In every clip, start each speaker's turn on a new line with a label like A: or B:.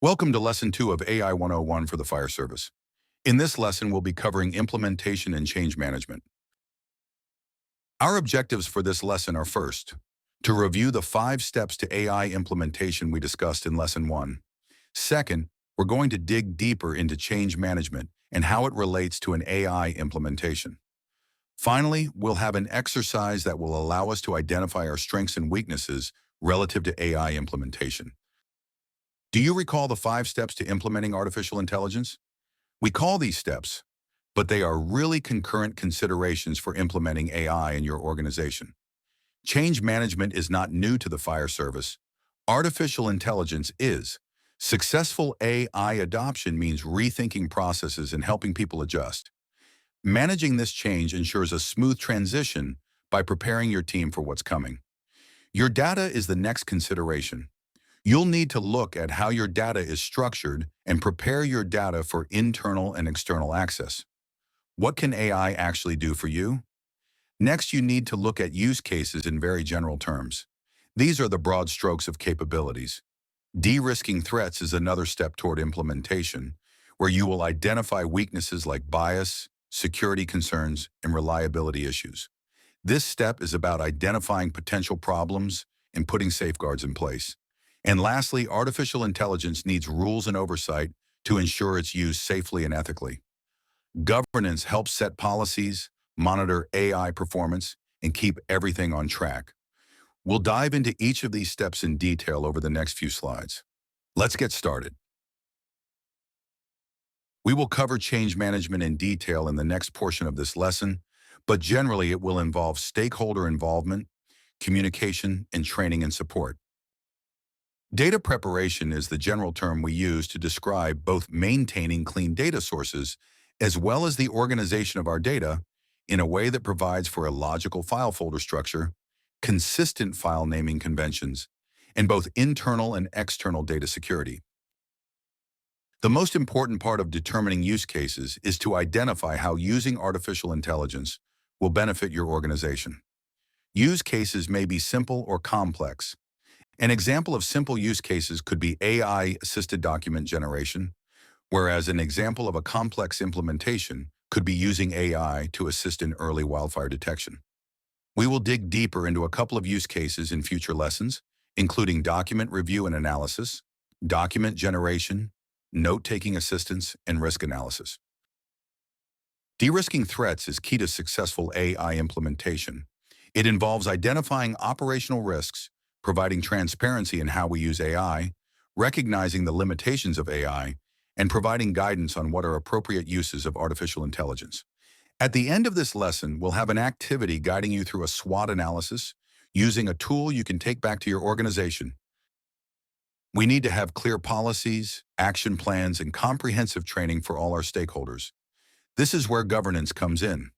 A: Welcome to Lesson 2 of AI 101 for the Fire Service. In this lesson, we'll be covering implementation and change management. Our objectives for this lesson are first, to review the 5 steps to AI implementation we discussed in Lesson 1. Second, we're going to dig deeper into change management and how it relates to an AI implementation. Finally, we'll have an exercise that will allow us to identify our strengths and weaknesses relative to AI implementation. Do you recall the 5 steps to implementing artificial intelligence? We call these steps, but they are really concurrent considerations for implementing AI in your organization. Change management is not new to the fire service. Artificial intelligence is. Successful AI adoption means rethinking processes and helping people adjust. Managing this change ensures a smooth transition by preparing your team for what's coming. Your data is the next consideration. You'll need to look at how your data is structured and prepare your data for internal and external access. What can AI actually do for you? Next, you need to look at use cases in very general terms. These are the broad strokes of capabilities. De-risking threats is another step toward implementation, where you will identify weaknesses like bias, security concerns, and reliability issues. This step is about identifying potential problems and putting safeguards in place. And lastly, artificial intelligence needs rules and oversight to ensure its used safely and ethically. Governance helps set policies, monitor AI performance, and keep everything on track. We'll dive into each of these steps in detail over the next few slides. Let's get started. We will cover change management in detail in the next portion of this lesson, but generally it will involve stakeholder involvement, communication, and training and support. Data preparation is the general term we use to describe both maintaining clean data sources as well as the organization of our data in a way that provides for a logical file folder structure, consistent file naming conventions, and both internal and external data security. The most important part of determining use cases is to identify how using artificial intelligence will benefit your organization. Use cases may be simple or complex. An example of simple use cases could be AI-assisted document generation, whereas an example of a complex implementation could be using AI to assist in early wildfire detection. We will dig deeper into a couple of use cases in future lessons, including document review and analysis, document generation, note-taking assistance, and risk analysis. De-risking threats is key to successful AI implementation. It involves identifying operational risks, providing transparency in how we use AI, recognizing the limitations of AI, and providing guidance on what are appropriate uses of artificial intelligence. At the end of this lesson, we'll have an activity guiding you through a SWOT analysis using a tool you can take back to your organization. We need to have clear policies, action plans, and comprehensive training for all our stakeholders. This is where governance comes in.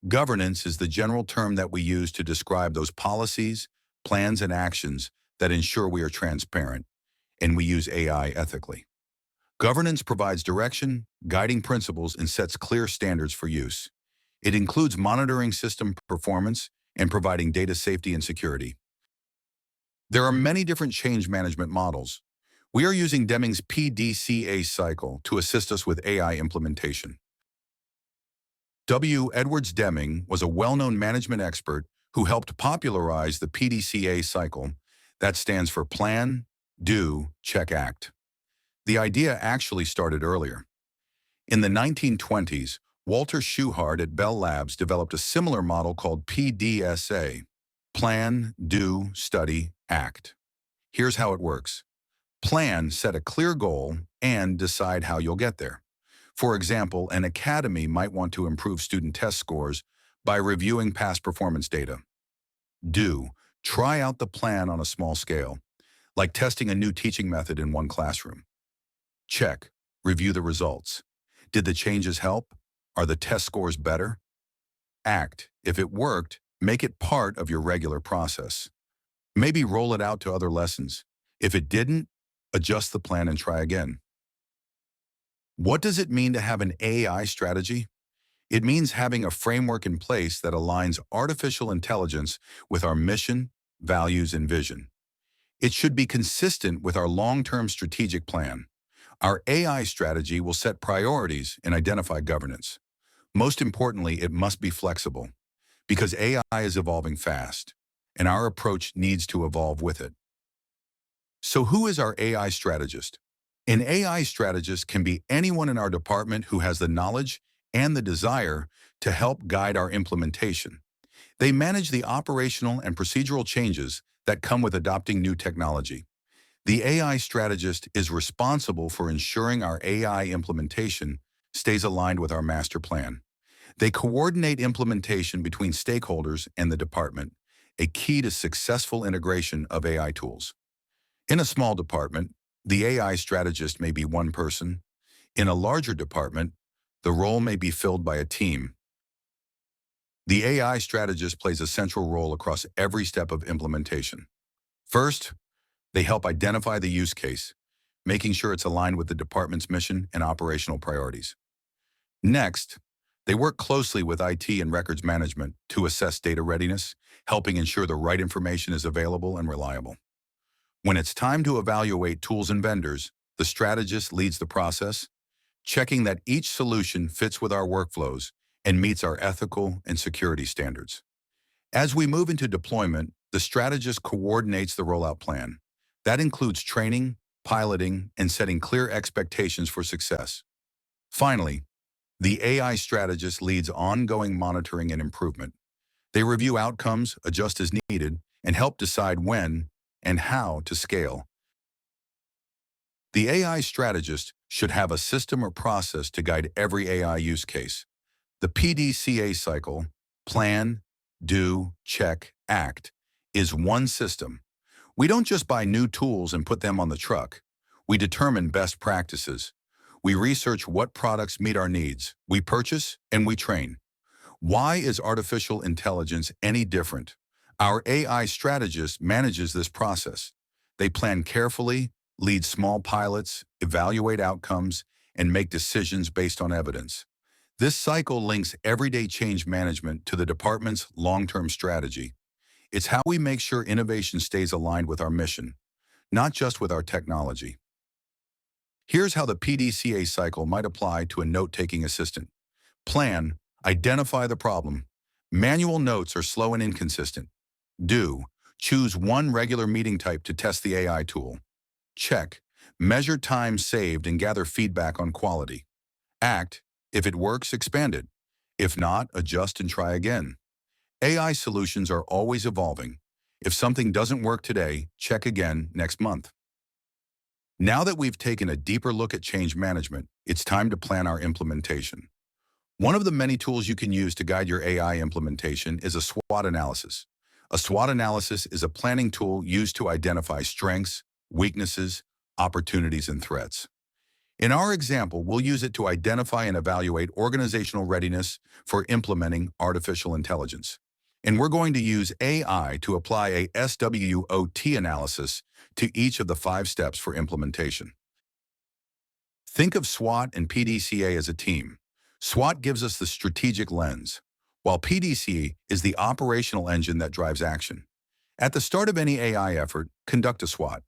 A: Governance is the general term that we use to describe those policies, plans, and actions that ensure we are transparent, and we use AI ethically. Governance provides direction, guiding principles, and sets clear standards for use. It includes monitoring system performance and providing data safety and security. There are many different change management models. We are using Deming's PDCA cycle to assist us with AI implementation. W. Edwards Deming was a well-known management expert who helped popularize the PDCA cycle, that stands for Plan, Do, Check, Act. The idea actually started earlier. In the 1920s, Walter Shewhart at Bell Labs developed a similar model called PDSA, Plan, Do, Study, Act. Here's how it works. Plan, set a clear goal, and decide how you'll get there. For example, an academy might want to improve student test scores by reviewing past performance data. Do, try out the plan on a small scale, like testing a new teaching method in one classroom. Check, review the results. Did the changes help? Are the test scores better? Act, if it worked, make it part of your regular process. Maybe roll it out to other lessons. If it didn't, adjust the plan and try again. What does it mean to have an AI strategy? It means having a framework in place that aligns artificial intelligence with our mission, values, and vision. It should be consistent with our long-term strategic plan. Our AI strategy will set priorities and identify governance. Most importantly, it must be flexible because AI is evolving fast, and our approach needs to evolve with it. So who is our AI strategist? An AI strategist can be anyone in our department who has the knowledge and the desire to help guide our implementation. They manage the operational and procedural changes that come with adopting new technology. The AI strategist is responsible for ensuring our AI implementation stays aligned with our master plan. They coordinate implementation between stakeholders and the department, a key to successful integration of AI tools. In a small department, the AI strategist may be one person. In a larger department, the role may be filled by a team. The AI strategist plays a central role across every step of implementation. First, they help identify the use case, making sure it's aligned with the department's mission and operational priorities. Next, they work closely with IT and records management to assess data readiness, helping ensure the right information is available and reliable. When it's time to evaluate tools and vendors, the strategist leads the process, checking that each solution fits with our workflows and meets our ethical and security standards. As we move into deployment, the strategist coordinates the rollout plan. That includes training, piloting, and setting clear expectations for success. Finally, the AI strategist leads ongoing monitoring and improvement. They review outcomes, adjust as needed, and help decide when and how to scale. The AI strategist should have a system or process to guide every AI use case. The PDCA cycle, plan, do, check, act, is one system. We don't just buy new tools and put them on the truck. We determine best practices. We research what products meet our needs. We purchase and we train. Why is artificial intelligence any different? Our AI strategist manages this process. They plan carefully, lead small pilots, evaluate outcomes, and make decisions based on evidence. This cycle links everyday change management to the department's long-term strategy. It's how we make sure innovation stays aligned with our mission, not just with our technology. Here's how the PDCA cycle might apply to a note-taking assistant. Plan, identify the problem. Manual notes are slow and inconsistent. Do, choose one regular meeting type to test the AI tool. Check, measure time saved and gather feedback on quality. Act, if it works, expand it. If not, adjust and try again. AI solutions are always evolving. If something doesn't work today, check again next month. Now that we've taken a deeper look at change management, it's time to plan our implementation. One of the many tools you can use to guide your AI implementation is a SWOT analysis. A SWOT analysis is a planning tool used to identify strengths, weaknesses, opportunities, and threats. In our example, we'll use it to identify and evaluate organizational readiness for implementing artificial intelligence. And we're going to use AI to apply a SWOT analysis to each of the 5 steps for implementation. Think of SWOT and PDCA as a team. SWOT gives us the strategic lens, while PDCA is the operational engine that drives action. At the start of any AI effort, conduct a SWOT.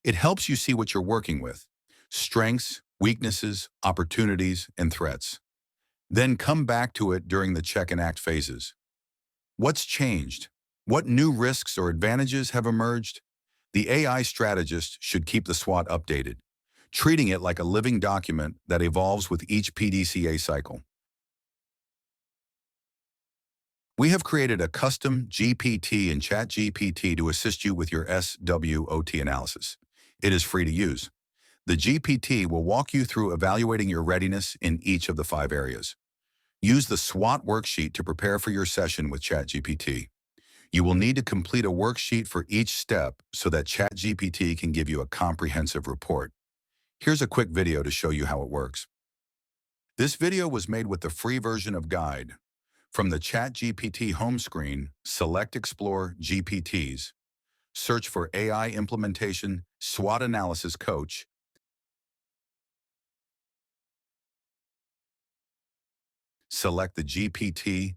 A: It helps you see what you're working with: strengths, weaknesses, opportunities, and threats. Then come back to it during the check and act phases. What's changed? What new risks or advantages have emerged? The AI strategist should keep the SWOT updated, treating it like a living document that evolves with each PDCA cycle. We have created a custom GPT and ChatGPT to assist you with your SWOT analysis. It is free to use. The GPT will walk you through evaluating your readiness in each of the 5 areas. Use the SWOT worksheet to prepare for your session with ChatGPT. You will need to complete a worksheet for each step so that ChatGPT can give you a comprehensive report. Here's a quick video to show you how it works. This video was made with the free version of Guide. From the ChatGPT home screen, select Explore GPTs. Search for AI Implementation SWOT Analysis Coach. Select the GPT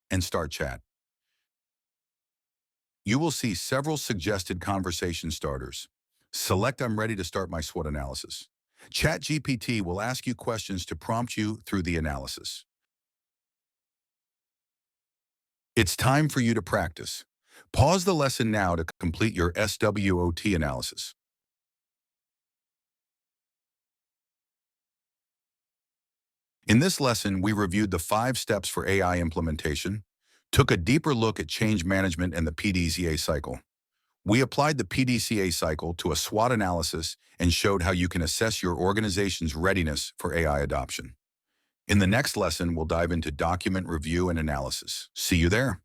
A: and start chat. You will see several suggested conversation starters. Select I'm ready to start my SWOT analysis. ChatGPT will ask you questions to prompt you through the analysis. It's time for you to practice. Pause the lesson now to complete your SWOT analysis. In this lesson, we reviewed the 5 steps for AI implementation, took a deeper look at change management and the PDCA cycle. We applied the PDCA cycle to a SWOT analysis and showed how you can assess your organization's readiness for AI adoption. In the next lesson, we'll dive into document review and analysis. See you there.